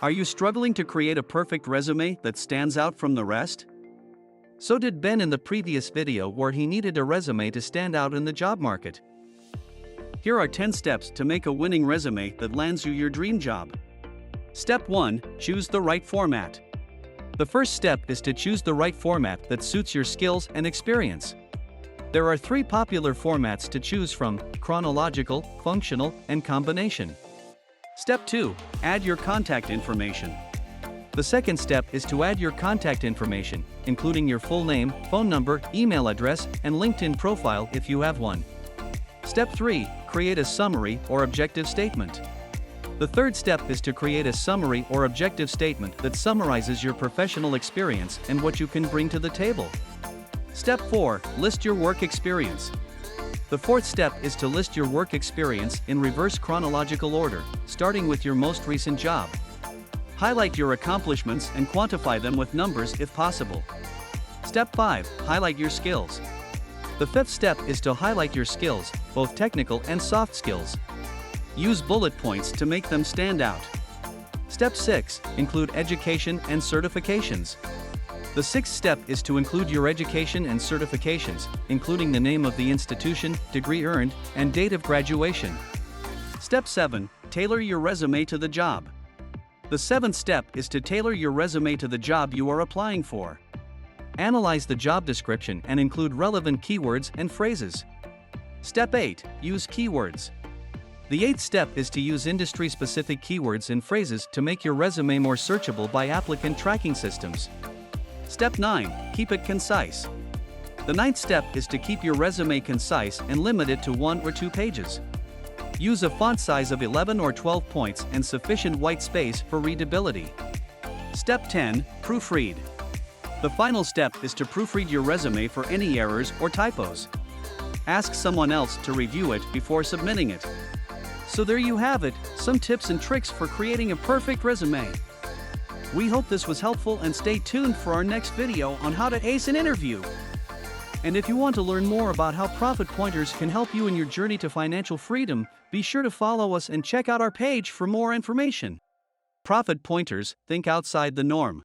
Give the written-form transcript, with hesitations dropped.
Are you struggling to create a perfect resume that stands out from the rest? So did Ben in the previous video where he needed a resume to stand out in the job market. Here are 10 steps to make a winning resume that lands you your dream job. Step 1. Choose the right format. The first step is to choose the right format that suits your skills and experience. There are 3 popular formats to choose from: chronological, functional, and combination. Step 2. Add your contact information. The second step is to add your contact information, including your full name, phone number, email address, and LinkedIn profile if you have one. Step 3. Create a summary or objective statement. The third step is to create a summary or objective statement that summarizes your professional experience and what you can bring to the table. Step 4. List your work experience. The fourth step is to list your work experience in reverse chronological order, starting with your most recent job. Highlight your accomplishments and quantify them with numbers if possible. Step 5. Highlight your skills. The fifth step is to highlight your skills, both technical and soft skills. Use bullet points to make them stand out. Step 6. Include education and certifications. The sixth step is to include your education and certifications, including the name of the institution, degree earned, and date of graduation. Step 7. Tailor your resume to the job. The seventh step is to tailor your resume to the job you are applying for. Analyze the job description and include relevant keywords and phrases. Step 8. Use keywords. The eighth step is to use industry-specific keywords and phrases to make your resume more searchable by applicant tracking systems. Step 9. Keep it concise. The ninth step is to keep your resume concise and limit it to 1 or 2 pages. Use a font size of 11 or 12 points and sufficient white space for readability. Step 10. Proofread. The final step is to proofread your resume for any errors or typos. Ask someone else to review it before submitting it. So there you have it, some tips and tricks for creating a perfect resume. We hope this was helpful and stay tuned for our next video on how to ace an interview. And if you want to learn more about how Profit Pointers can help you in your journey to financial freedom, be sure to follow us and check out our page for more information. Profit Pointers, think outside the norm.